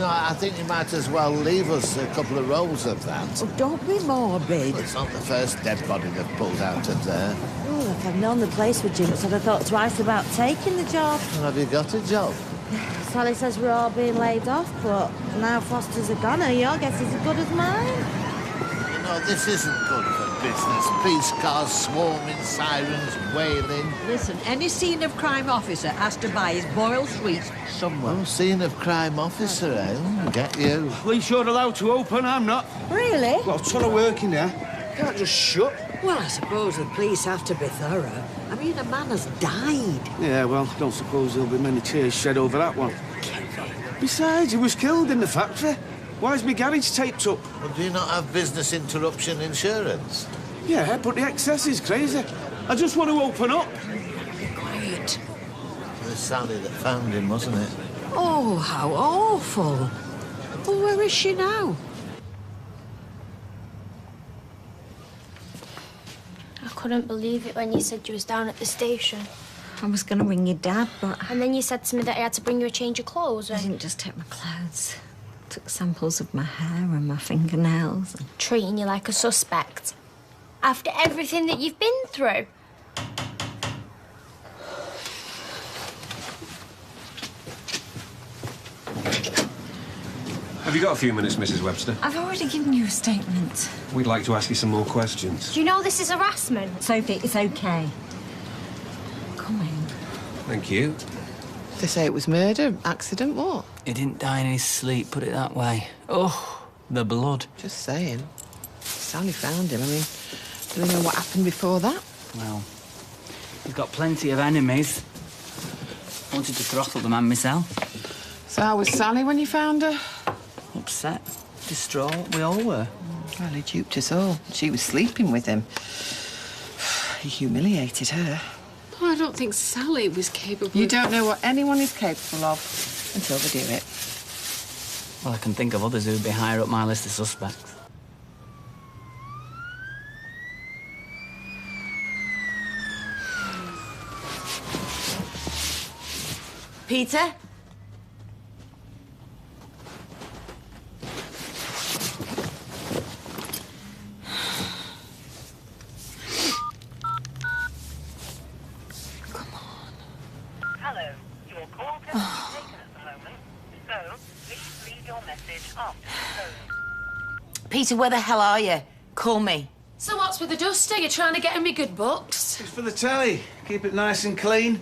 know, I think you might as well leave us a couple of rolls of that. Oh, don't be morbid. Well, it's not the first dead body they've pulled out of there. Oh, if I'd known the place would jinx, I'd have thought twice about taking the job. Well, have you got a job? Sally says we're all being laid off, but now Foster's a goner. Your guess is as good as mine. You know, this isn't good for business. Police cars swarming, sirens wailing. Listen, any scene of crime officer has to buy his boiled sweets somewhere. Oh, scene of crime officer, eh? Get you. Police, you're allowed to open, I'm not. Really? Well, ton of work in there. Can't just shut. Well, I suppose the police have to be thorough. I mean, a man has died. Yeah, well, don't suppose there'll be many tears shed over that one. Besides, he was killed in the factory. Why's my garage taped up? Well, do you not have business interruption insurance? Yeah, but the excess is crazy. I just want to open up. Quiet. It was Sally that found him, wasn't it? Oh, how awful. Well, where is she now? I couldn't believe it when you said you was down at the station. I was going to ring your dad, but... And then you said to me that I had to bring you a change of clothes. I didn't just take my clothes. Took samples of my hair and my fingernails. Treating you like a suspect. After everything that you've been through. Have you got a few minutes, Mrs. Webster? I've already given you a statement. We'd like to ask you some more questions. Do you know this is harassment? Sophie, it's okay. Come in. Thank you. They say it was murder, accident, what? He didn't die in his sleep, put it that way. Oh, the blood. Just saying. Sally found him. I mean, do we know what happened before that? Well, he's got plenty of enemies. Wanted to throttle the man myself. So how was Sally when you found her? Upset, distraught, we all were. Well, he duped us all. She was sleeping with him. He humiliated her. Oh, I don't think Sally was capable. You don't know what anyone is capable of until they do it. Well, I can think of others who'd be higher up my list of suspects. Peter? Hello. Your call can be taken at the moment, so please leave your message after the tone. Peter, where the hell are you? Call me. So what's with the duster? You're trying to get me good books? It's for the telly. Keep it nice and clean.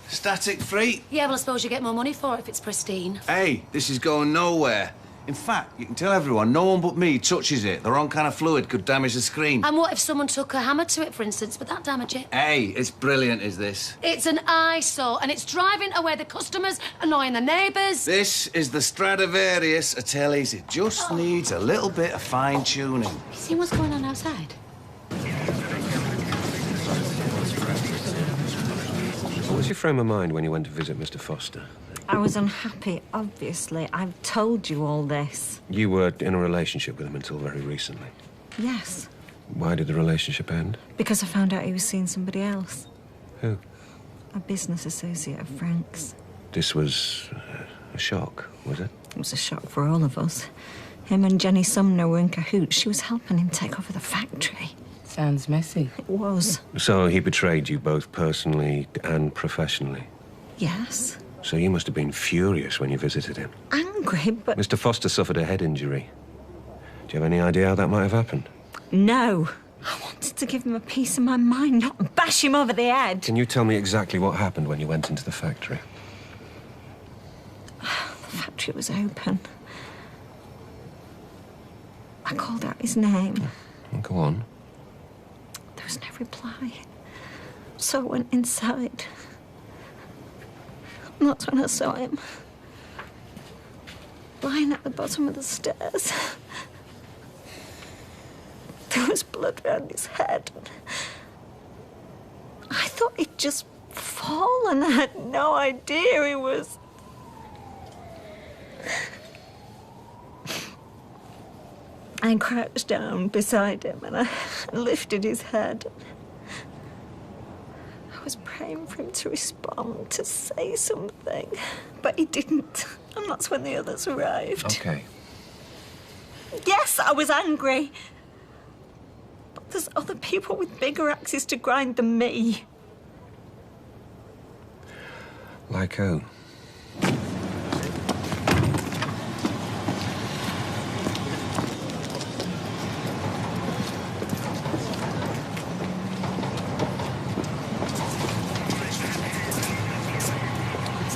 Static free. Yeah, well, I suppose you get more money for it if it's pristine. Hey, this is going nowhere. In fact, you can tell everyone no one but me touches it. The wrong kind of fluid could damage the screen. And what if someone took a hammer to it, for instance? Would that damage it? Hey, it's brilliant, is this? It's an eyesore, and it's driving away the customers, annoying the neighbours. This is the Stradivarius of tellies. It just needs a little bit of fine-tuning. You see what's going on outside? What was your frame of mind when you went to visit Mr. Foster? I was unhappy, obviously. I've told you all this. You were in a relationship with him until very recently. Yes. Why did the relationship end? Because I found out he was seeing somebody else. Who? A business associate of Frank's. This was a shock, was it? It was a shock for all of us. Him and Jenny Sumner were in cahoots. She was helping him take over the factory. Sounds messy. It was. So he betrayed you both personally and professionally? Yes. So you must have been furious when you visited him. Angry, but... Mr. Foster suffered a head injury. Do you have any idea how that might have happened? No. I wanted to give him a piece of my mind, not bash him over the head. Can you tell me exactly what happened when you went into the factory? The factory was open. I called out his name. Go on. There was no reply. So I went inside. And that's when I saw him. Lying at the bottom of the stairs. There was blood around his head. I thought he'd just fallen. I had no idea he was... I crouched down beside him and I lifted his head. I was praying for him to respond, to say something. But he didn't. And that's when the others arrived. Okay. Yes, I was angry. But there's other people with bigger axes to grind than me. Like who?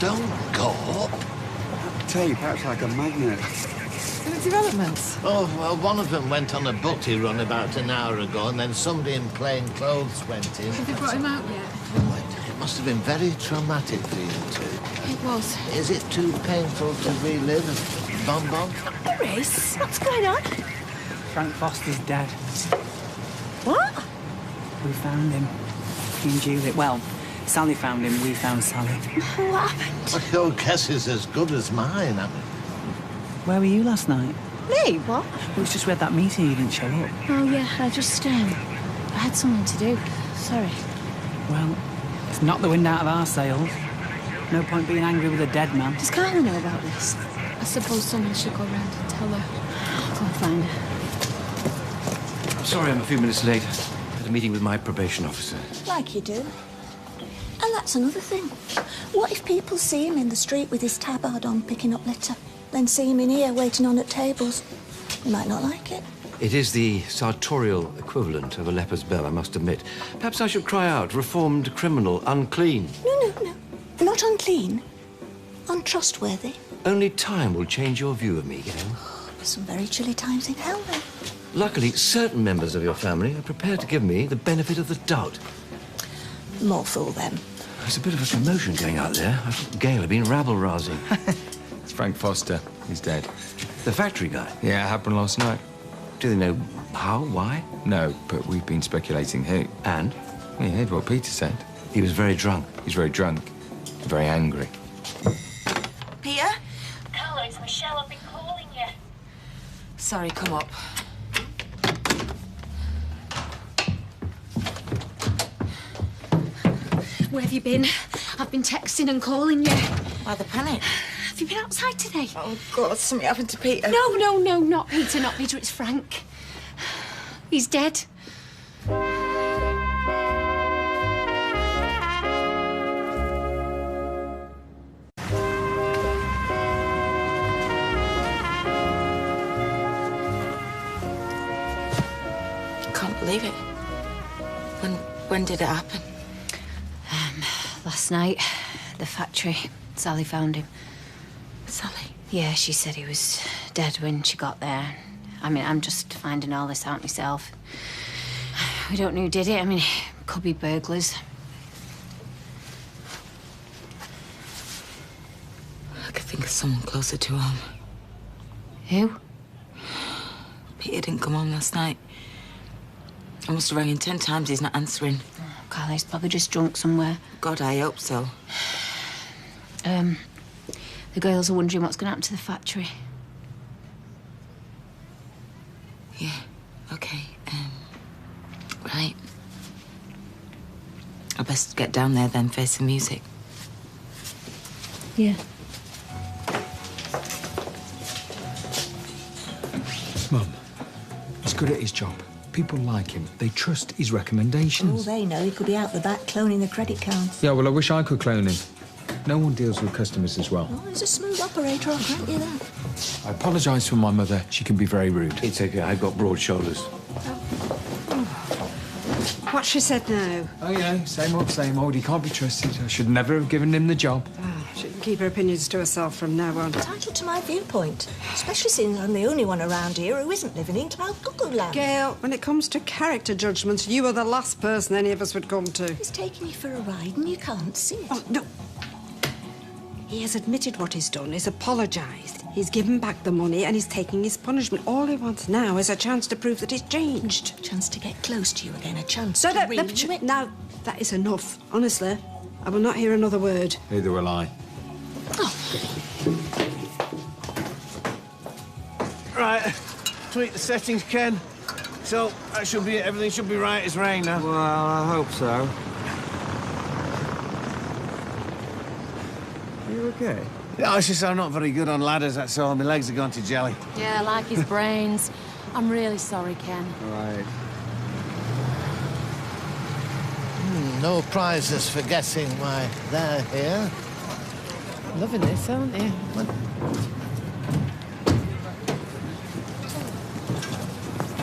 Don't go up. Tape acts like a magnet. The developments. Oh, well, one of them went on a butty run about an hour ago, and then somebody in plain clothes went in. Have they brought him out yet? Oh, it must have been very traumatic for you two. It was. Is it too painful to relive? Bon? There is. What's going on? Frank Foster's dead. What? We found him. Me and Julie. Well, Sally found him, we found Sally. What happened? Well, your guess is as good as mine. I mean, Where were you last night? Me? What? It was just we had that meeting, you didn't show up. Oh, yeah, I just, I had something to do. Sorry. Well, it's knocked the wind out of our sails. No point being angry with a dead man. Does Carla know about this? I suppose someone should go round and tell her. I'll go and find her. I'm sorry I'm a few minutes late. I had a meeting with my probation officer. Like you do. And that's another thing. What if people see him in the street with his tabard on picking up litter, then see him in here waiting on at tables? He might not like it. It is the sartorial equivalent of a leper's bell, I must admit. Perhaps I should cry out, reformed criminal, unclean. No. Not unclean. Untrustworthy. Only time will change your view of me, Gail. There's some very chilly times in hell, then. Luckily, certain members of your family are prepared to give me the benefit of the doubt. More fool them. There's a bit of a commotion going out there. I think Gail had been rabble-rousing. It's Frank Foster. He's dead. The factory guy? Yeah, it happened last night. Do they know how, why? No, but we've been speculating who. And? You heard what Peter said. He was very drunk. He's very drunk. Very angry. Peter? Carla, it's Michelle. I've been calling you. Sorry, come up. Where have you been? I've been texting and calling you. Why the panic? Have you been outside today? Oh, God, something happened to Peter. No, not Peter, not Peter. It's Frank. He's dead. I can't believe it. When did it happen? Last night, the factory. Sally found him. Sally? Yeah, she said he was dead when she got there. I mean, I'm just finding all this out myself. We don't know who did it. I mean, it could be burglars. I could think of someone closer to home. Who? Peter didn't come home last night. I must have rang him 10 times. He's not answering. Oh, Carla, he's probably just drunk somewhere. God, I hope so. The girls are wondering what's going to happen to the factory. Yeah, okay. Right. I best get down there then, face the music. Yeah. Mum, he's good at his job. People like him. They trust his recommendations. All they know, he could be out the back cloning the credit cards. Yeah, well, I wish I could clone him. No one deals with customers as well. Oh, he's a smooth operator, I'll grant you that. I apologise for my mother. She can be very rude. It's okay. I've got broad shoulders. What she said now? Oh, yeah, same old. He can't be trusted. I should never have given him the job. She can keep her opinions to herself from now on. Entitled to my viewpoint, especially since I'm the only one around here who isn't living in Tomorrow Cuckoo Land. Gail, when it comes to character judgments, you are the last person any of us would come to. He's taking you for a ride and you can't see it. Oh, no. He has admitted what he's done. He's apologised. He's given back the money and he's taking his punishment. All he wants now is a chance to prove that he's changed. A chance to get close to you again, a chance So to read. now, that is enough. Honestly, I will not hear another word. Neither will I. Right, tweak the settings, Ken. So, that should be it. Everything should be right as rain now. Well, I hope so. Are you okay? Yeah, it's just I'm not very good on ladders, that's all. My legs are gone to jelly. Yeah, like his brains. I'm really sorry, Ken. Right. No prizes for guessing why they're here. Loving this, aren't you?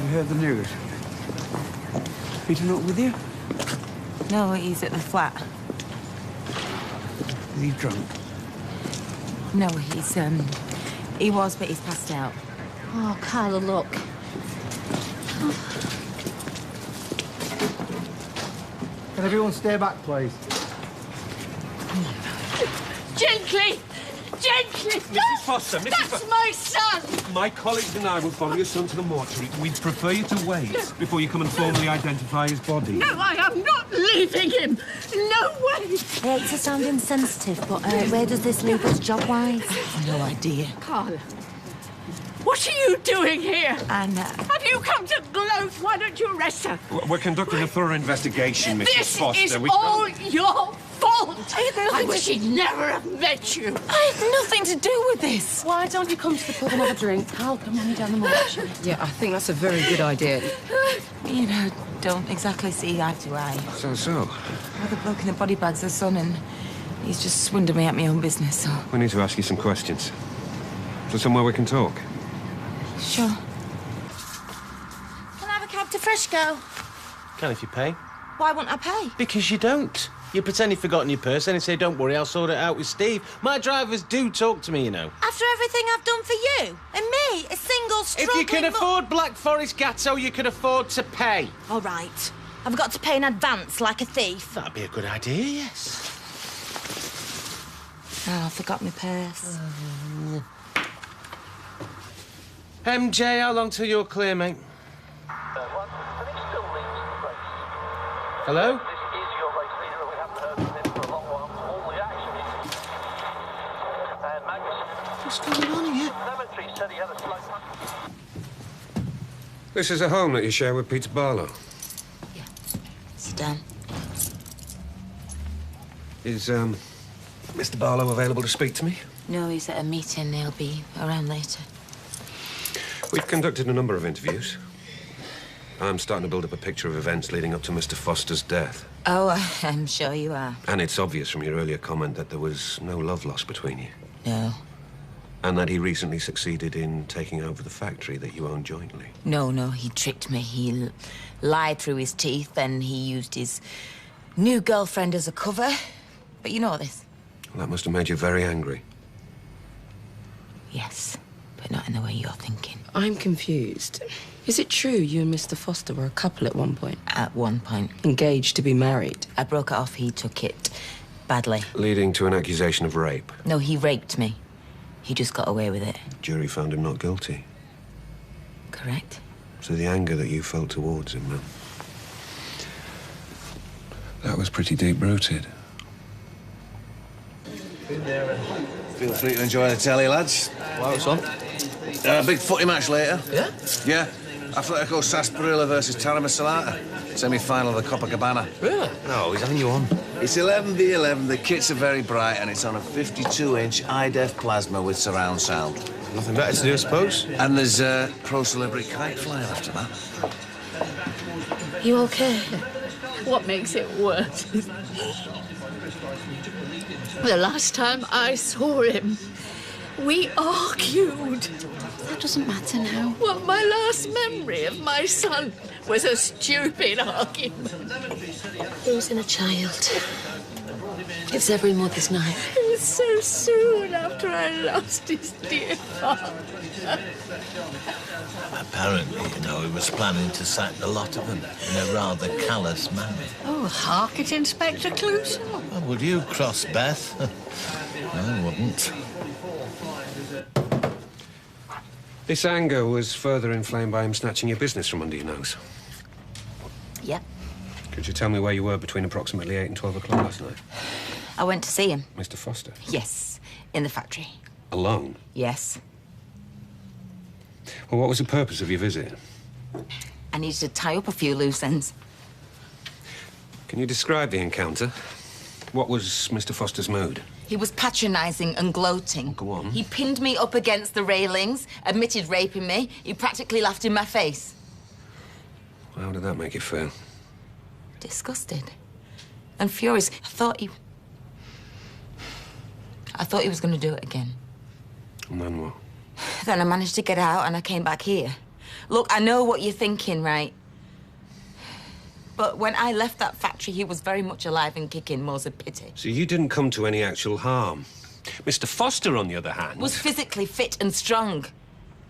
You heard the news? Peter not with you? No, he's at the flat. Is he drunk? No, he was, but he's passed out. Oh, Carla, look. Can everyone stay back, please? Gently! Gently! Mrs. Foster, Mrs. That's Foster. my son! My colleagues and I will follow your son to the mortuary. We'd prefer you to wait before you come and formally identify his body. No, I am not leaving him! No way! I hate to sound insensitive, but where does this leave us job-wise? No idea. Carla, what are you doing here? Anna. Have you come to gloat? Why don't you arrest her? We're conducting a thorough investigation, Mrs. This Foster. is all your fault! I wish he'd never have met you. I had nothing to do with this. Why don't you come to the pub and have a drink? I'll come on you down the mortuary. Yeah, I think that's a very good idea. You know, don't exactly see eye to eye. So? Well, the bloke in the body bag's the son, and he's just swindled me at my own business, so... We need to ask you some questions. Is there somewhere we can talk? Sure. Can I have a cab to Frisco? Can if you pay. Why won't I pay? Because you don't. You pretend you've forgotten your purse and say, don't worry, I'll sort it out with Steve. My drivers do talk to me, you know. After everything I've done for you and me, a single struggling... If you can afford Black Forest Gatto, you can afford to pay. All right. I've got to pay in advance like a thief. That'd be a good idea, yes. Oh, I forgot my purse. MJ, how long till you're clear, mate? Hello? What's going on here? This is a home that you share with Peter Barlow. Sit down. Is, Mr. Barlow available to speak to me? No, he's at a meeting. He'll be around later. We've conducted a number of interviews. I'm starting to build up a picture of events leading up to Mr. Foster's death. Oh, I'm sure you are. And it's obvious from your earlier comment that there was no love lost between you. No. And that he recently succeeded in taking over the factory that you own jointly. No, he tricked me. He lied through his teeth, and he used his new girlfriend as a cover. But you know this. Well, that must have made you very angry. Yes, but not in the way you're thinking. I'm confused. Is it true you and Mr. Foster were a couple at one point? At one point. Engaged to be married? I broke it off. He took it badly. Leading to an accusation of rape. No, he raped me. He just got away with it. Jury found him not guilty. Correct. So the anger that you felt towards him, then, that was pretty deep-rooted. Feel free to enjoy the telly, lads. What's on? Big footy match later. Yeah? Yeah. Atletico Sarsaparilla versus Tara Masalata. Semi-final of the Copacabana. Really? No, he's having you on. It's 11v11, the kits are very bright, and it's on a 52-inch high-def plasma with surround sound. Nothing better to do, I suppose. And there's pro-celebrity kite flying after that. You okay? What makes it worse is the last time I saw him, we argued. That doesn't matter now. Well, my last memory of my son was a stupid argument. Losing a child. It's every mother's night. It was so soon after I lost his dear father. Apparently, he was planning to sack the lot of them in a rather callous manner. Oh, hark at Inspector Clouseau. Oh, would you cross Beth? I wouldn't. This anger was further inflamed by him snatching your business from under your nose. Yep. Could you tell me where you were between approximately 8 and 12 o'clock last night? I went to see him. Mr. Foster? Yes, in the factory. Alone? Yes. Well, what was the purpose of your visit? I needed to tie up a few loose ends. Can you describe the encounter? What was Mr. Foster's mood? He was patronising and gloating. Go on. He pinned me up against the railings, admitted raping me. He practically laughed in my face. How did that make you feel? Disgusted and furious. I thought he was going to do it again. And then what? Then I managed to get out and I came back here. Look, I know what you're thinking, right? But when I left that factory, he was very much alive and kicking, more's a pity. So you didn't come to any actual harm. Mr. Foster, on the other hand... Was physically fit and strong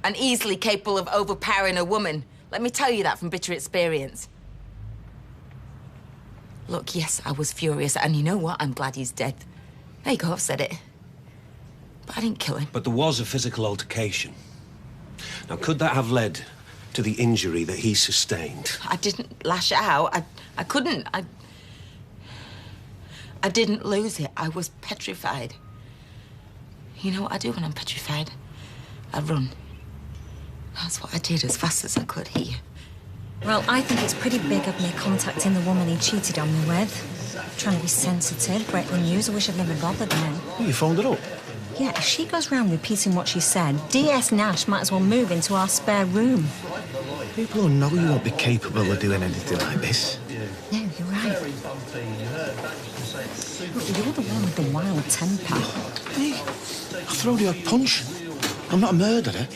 and easily capable of overpowering a woman. Let me tell you that from bitter experience. Look, yes, I was furious, and you know what? I'm glad he's dead. There you go, I've said it. But I didn't kill him. But there was a physical altercation. Now, could that have led to the injury that he sustained? I didn't lash out. I couldn't. I didn't lose it. I was petrified. You know what I do when I'm petrified? I run. That's what I did as fast as I could here. Well, I think it's pretty big of me contacting the woman he cheated on me with. Trying to be sensitive, break the news. I wish I'd never bothered then. You phoned her up? Yeah, if she goes round repeating what she said, DS Nash might as well move into our spare room. People who know you won't be capable of doing anything like this. No, you're right. Look, you're the one with the wild temper. Hey, I throwed you a punch. I'm not a murderer.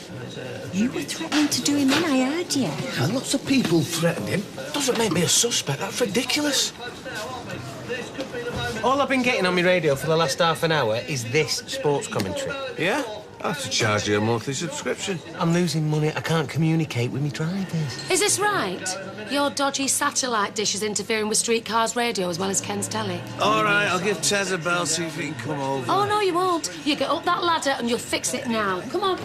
You were threatening to do him in, I heard you. Yeah, lots of people threatened him. Doesn't make me a suspect. That's ridiculous. All I've been getting on my radio for the last half an hour is this sports commentary. Yeah? I have to charge you a monthly subscription. I'm losing money. I can't communicate with me drivers. Is this right? Your dodgy satellite dish is interfering with Streetcar's radio as well as Ken's telly. All right, I'll give Tez a bell, see if he can come over. Oh, no, you won't. You get up that ladder and you'll fix it now. Come on.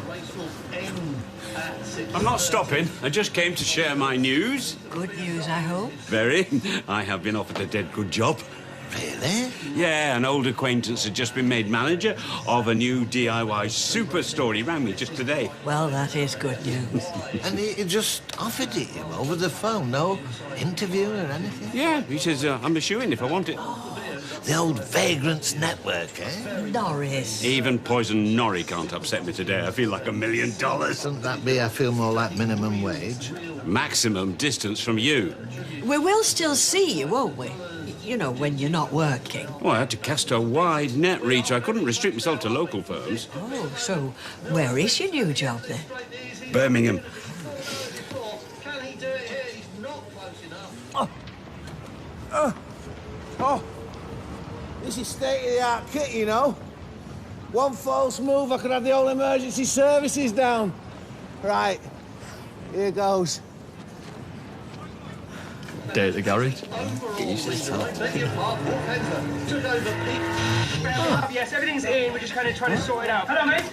I'm not stopping. I just came to share my news. Good news, I hope. Very. I have been offered a dead good job. Really? Yeah, an old acquaintance had just been made manager of a new DIY superstore. He rang me just today. Well, that is good news. And he just offered it you over the phone, no interview or anything? Yeah, he says I'm a shoo-in if I want it. The old Vagrants Network, eh? Norris. Even Poison Norrie can't upset me today. I feel like $1 million. Wouldn't that be, I feel, more like minimum wage? Maximum distance from you. We will still see you, won't we? You know, when you're not working. Well, I had to cast a wide net, Rita. I couldn't restrict myself to local firms. Oh, so where is your new job, then? Birmingham. This is state-of-the-art kit, you know. One false move, I could have the whole emergency services down. Right, here goes. Day at the garage. Get used to this time. Yes, everything's in. We're just kind of trying to sort it out. Hello, mate.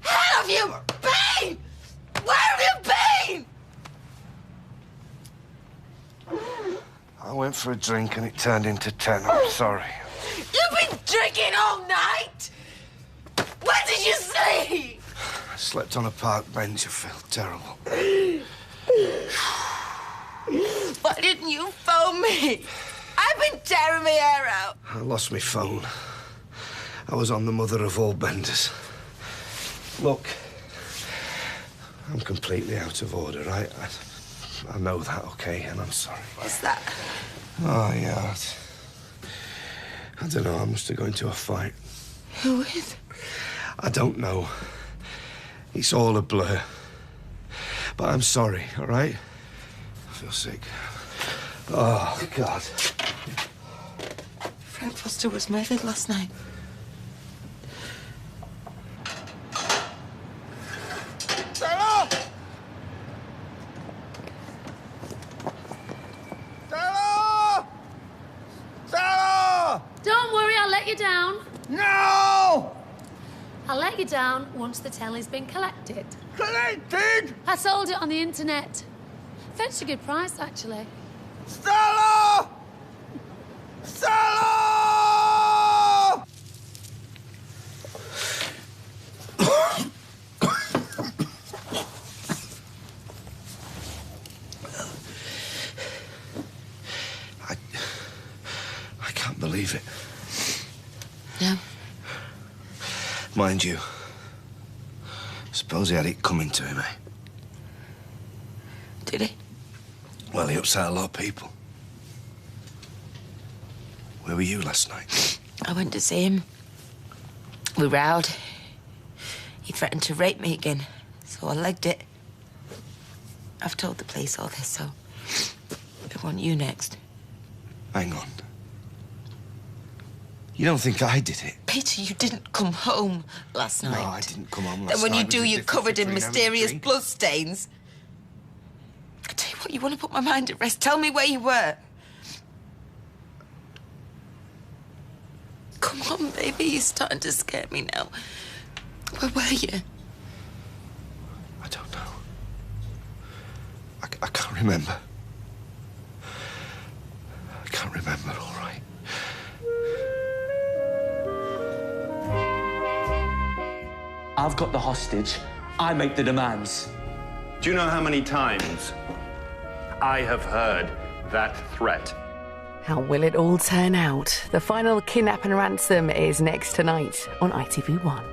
Have you been? Where have you been? I went for a drink and it turned into 10. I'm sorry. You've been drinking all night? Where did you sleep? I slept on a park bench. I felt terrible. Why didn't you phone me? I've been tearing my hair out. I lost my phone. I was on the mother of all benders. Look, I'm completely out of order, right? I know that, okay, and I'm sorry. What's that? Oh, yeah. I don't know, I must have got into a fight. Who with? I don't know. It's all a blur. But I'm sorry, all right? I feel sick. Oh, God. Frank Foster was murdered last night. Sarah! Sarah! Sarah! Don't worry, I'll let you down. No! I'll let you down once the telly's been collected. Collected? I sold it on the internet. Fetched a good price, actually. Stella! Stella! I can't believe it. No. Mind you, suppose he had it coming to him, eh? Did he? Well, he upset a lot of people. Where were you last night? I went to see him. We rowed. He threatened to rape me again, so I legged it. I've told the police all this, so they want you next. Hang on. You don't think I did it? Peter, you didn't come home last night. No, I didn't come home last And when night. you Was do, the you're difference covered in between having a mysterious drink? blood stains. I tell you what, you want to put my mind at rest. Tell me where you were. Come on, baby, you're starting to scare me now. Where were you? I don't know. I can't remember. I can't remember, all right. I've got the hostage. I make the demands. Do you know how many times I have heard that threat? How will it all turn out? The final kidnap and ransom is next tonight on ITV1.